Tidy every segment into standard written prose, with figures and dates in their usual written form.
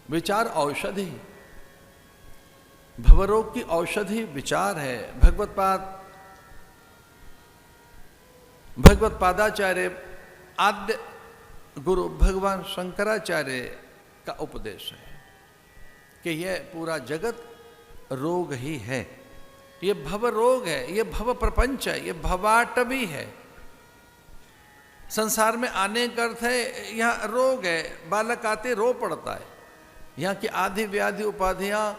विचार औषधि, भवरोग की औषधि विचार है। भगवत पादाचार्य आद्य गुरु भगवान शंकराचार्य का उपदेश है कि यह पूरा जगत रोग ही है, ये भव रोग है, ये भव प्रपंच है, ये भवाटवी है। संसार में आने का अर्थ है यहाँ रोग है, बालक आते रो पड़ता है। यहाँ की आधि व्याधि उपाधियां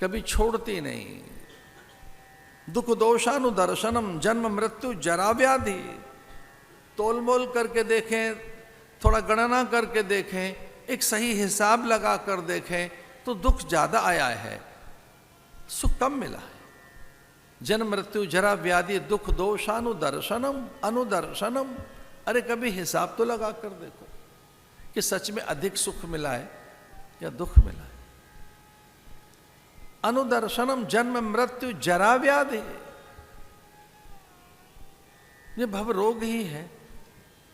कभी छोड़ती नहीं। दुख दोषानुदर्शनम, जन्म मृत्यु जरा व्याधि। तोलमोल करके देखें, थोड़ा गणना करके देखें, एक सही हिसाब लगा कर देखें तो दुख ज्यादा आया है, सुख कम मिला है। जन्म मृत्यु जरा व्याधि दुख दोषानुदर्शनम अनुदर्शनम। अरे कभी हिसाब तो लगा कर देखो कि सच में अधिक सुख मिला है या दुख मिला है। अनुदर्शनम जन्म मृत्यु जरा व्याधि, ये भवरोग ही है।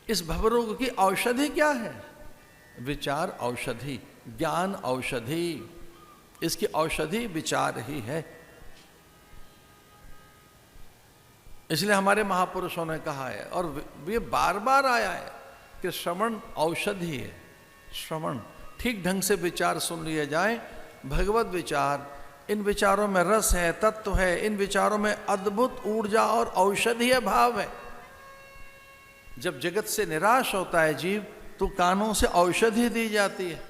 इस भवरोग की औषधि क्या है? विचार औषधि, ज्ञान औषधि। इसकी औषधि विचार ही है। इसलिए हमारे महापुरुषों ने कहा है और ये बार बार आया है कि श्रवण औषधि है। श्रवण, ठीक ढंग से विचार सुन लिए जाए, भगवत विचार, इन विचारों में रस है, तत्व है, इन विचारों में अद्भुत ऊर्जा और औषधीय भाव है। जब जगत से निराश होता है जीव तो कानों से औषधि दी जाती है।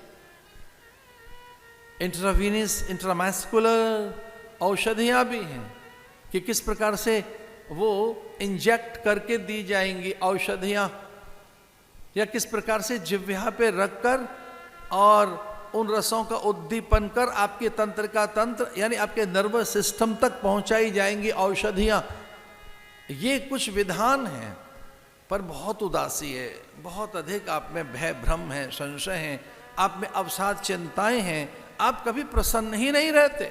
इंट्रावीनस, इंट्रामैस्कुलर औषधियां भी हैं कि किस प्रकार से वो इंजेक्ट करके दी जाएंगी औषधियां, या किस प्रकार से जिह्वा पे रखकर और उन रसों का उद्दीपन कर आपके तंत्र का तंत्र यानी आपके नर्वस सिस्टम तक पहुंचाई जाएंगी औषधियां। ये कुछ विधान हैं, पर बहुत उदासी है, बहुत अधिक आप में भय भ्रम है, संशय है, आप में अवसाद चिंताएं हैं, आप कभी प्रसन्न ही नहीं रहते।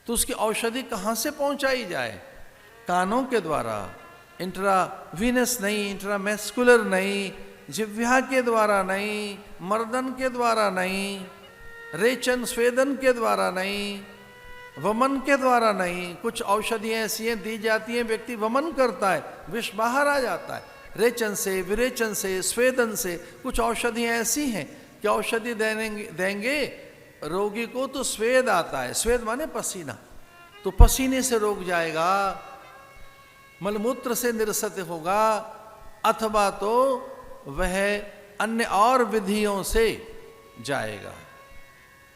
तो उसकी औषधि कहाँ से पहुंचाई जाए? कानों के द्वारा, इंट्रावीनस नहीं, इंट्रामैस्कुलर नहीं, जिह्वा के द्वारा नहीं, मर्दन के द्वारा नहीं, रेचन स्वेदन के द्वारा नहीं, वमन के द्वारा नहीं। कुछ औषधियाँ ऐसी हैं दी जाती हैं, व्यक्ति वमन करता है, विष बाहर आ जाता है। रेचन से, विरेचन से, स्वेदन से। कुछ औषधियाँ ऐसी हैं कि औषधि देंगे रोगी को तो स्वेद आता है, स्वेद माने पसीना, तो पसीने से रोग जाएगा, मलमूत्र से निरसत होगा, अथवा तो वह अन्य और विधियों से जाएगा।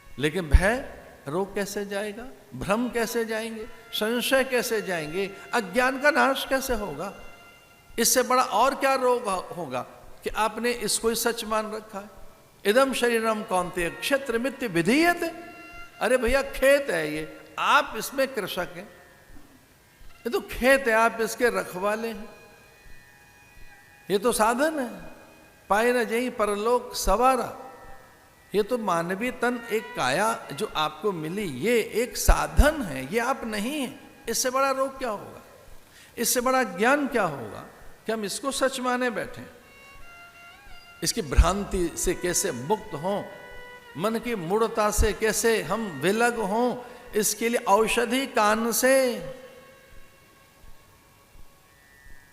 लेकिन भय, रोग कैसे जाएगा? भ्रम कैसे जाएंगे? संशय कैसे जाएंगे? अज्ञान का नाश कैसे होगा? इससे बड़ा और क्या रोग होगा कि आपने इसको ही सच मान रखा है। इदम शरीरम कौन्तेय क्षेत्र मित्य विधीयते। अरे भैया खेत है ये, आप इसमें कृषक हैं, ये तो खेत है, आप इसके रखवाले हैं, ये तो साधन है। पाए न जहीं परलोक सवारा, ये तो मानवीय तन, एक काया जो आपको मिली, ये एक साधन है, ये आप नहीं है। इससे बड़ा रोग क्या होगा? इससे बड़ा ज्ञान क्या होगा कि हम इसको सच माने बैठे? इसकी भ्रांति से कैसे मुक्त हों, मन की मूढ़ता से कैसे हम विलग हों, इसके लिए औषधि कान से।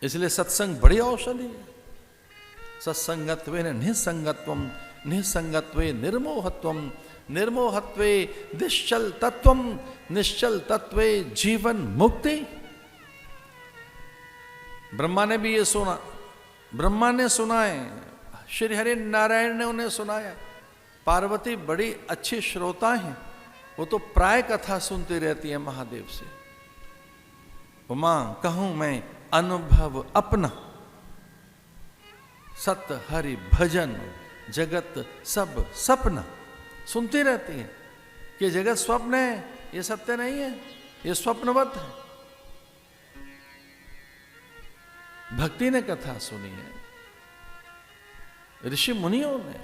इसलिए सत्संग बड़ी औषधि है। सत्संगत्वे निसंगत्वम, निसंगत्वे निर्मोहत्वम, निर्मोहत्वे निश्चल तत्वम, निश्चल तत्वे जीवन मुक्ति। ब्रह्मा ने भी ये सुना, ब्रह्मा ने सुना है, श्री हरि नारायण ने उन्हें सुनाया। पार्वती बड़ी अच्छी श्रोता हैं, वो तो प्राय कथा सुनती रहती है महादेव से। उमा कहूं मैं अनुभव अपना, सत्य हरि भजन जगत सब सपना। सुनती रहती है कि जगत स्वप्न है, ये सत्य नहीं है, ये स्वप्नवत है। भक्ति ने कथा सुनी है, ऋषि मुनियों ने।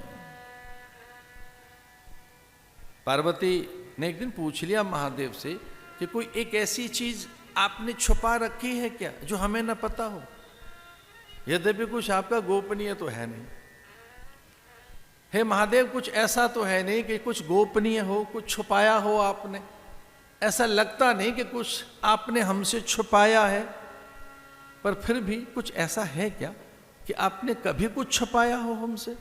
पार्वती ने एक दिन पूछ लिया महादेव से कि कोई एक ऐसी चीज आपने छुपा रखी है क्या जो हमें न पता हो? यद्यपि कुछ आपका गोपनीय तो है नहीं। हे महादेव, कुछ ऐसा तो है नहीं कि कुछ गोपनीय हो, कुछ छुपाया हो आपने। ऐसा लगता नहीं कि कुछ आपने हमसे छुपाया है, पर फिर भी कुछ ऐसा है क्या कि आपने कभी कुछ छुपाया हो हमसे?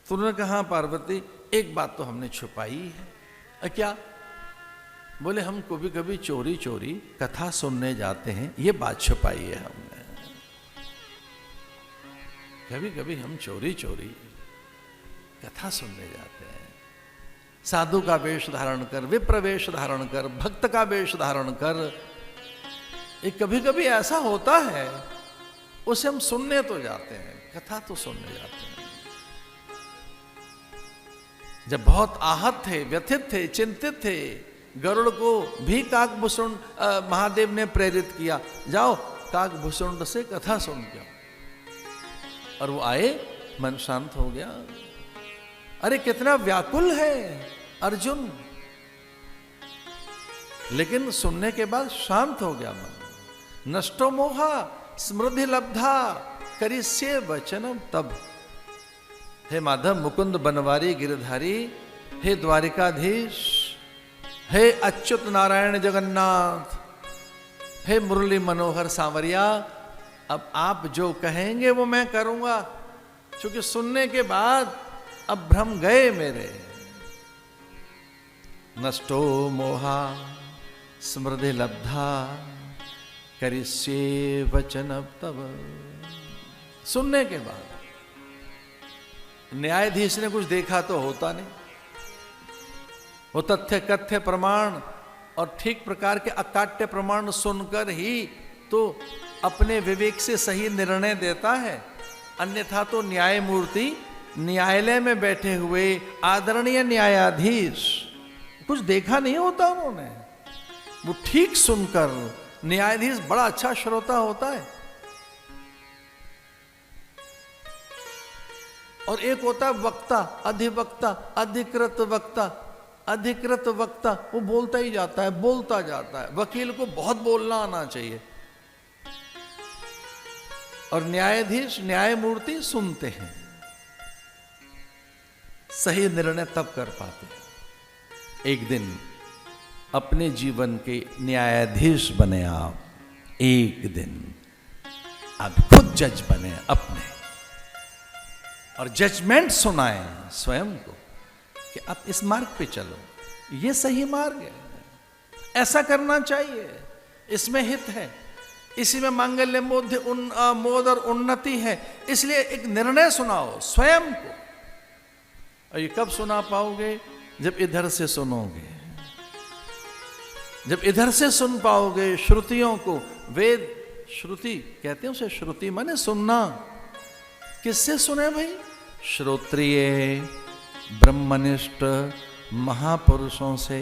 तो उन्होंने कहा, हाँ पार्वती, एक बात तो हमने छुपाई है। क्या? बोले, हम कभी कभी चोरी चोरी कथा सुनने जाते हैं, ये बात छुपाई है हमने। कभी कभी हम चोरी चोरी कथा सुनने जाते हैं, साधु का वेश धारण कर, विप्र वेश धारण कर, भक्त का वेश धारण कर। एक कभी कभी ऐसा होता है, उसे हम सुनने तो जाते हैं, कथा तो सुनने जाते हैं। जब बहुत आहत थे, व्यथित थे, चिंतित थे, गरुड़ को भी काकभूषुंड महादेव ने प्रेरित किया, जाओ काकभूषुंड से कथा सुन के। और वो आए, मन शांत हो गया। अरे कितना व्याकुल है अर्जुन, लेकिन सुनने के बाद शांत हो गया मन। नष्टो मोहा स्मृति लब्धा करिष्ये वचनम तब। हे माधव मुकुंद बनवारी गिरधारी, हे द्वारिकाधीश, हे अच्युत नारायण जगन्नाथ, हे मुरली मनोहर सांवरिया, अब आप जो कहेंगे वो मैं करूंगा, क्योंकि सुनने के बाद अब भ्रम गए मेरे। नष्टो मोहा स्मृति लब्धा करिष्ये वचनम तब। सुनने के बाद न्यायाधीश ने कुछ देखा तो होता नहीं, वो तथ्य कथ्य प्रमाण और ठीक प्रकार के अकाट्य प्रमाण सुनकर ही तो अपने विवेक से सही निर्णय देता है। अन्यथा तो न्यायमूर्ति, न्यायालय में बैठे हुए आदरणीय न्यायाधीश, कुछ देखा नहीं होता उन्होंने, वो ठीक सुनकर, न्यायाधीश बड़ा अच्छा श्रोता होता है। और एक होता है वक्ता, अधिवक्ता, अधिकृत वक्ता। अधिकृत वक्ता वो बोलता ही जाता है, बोलता जाता है। वकील को बहुत बोलना आना चाहिए, और न्यायाधीश, न्यायमूर्ति सुनते हैं, सही निर्णय तब कर पाते हैं। एक दिन अपने जीवन के न्यायाधीश बने आप, एक दिन आप खुद जज बने अपने, और जजमेंट सुनाएं स्वयं को कि आप इस मार्ग पे चलो, ये सही मार्ग है, ऐसा करना चाहिए, इसमें हित है, इसी में मांगल्य मोद और उन्नति है, इसलिए एक निर्णय सुनाओ स्वयं को। और ये कब सुना पाओगे? जब इधर से सुनोगे, जब इधर से सुन पाओगे श्रुतियों को। वेद श्रुति कहते हैं उसे, श्रुति माने सुनना। किससे सुने भाई? श्रोत्रिय ब्रह्मनिष्ठ महापुरुषों से।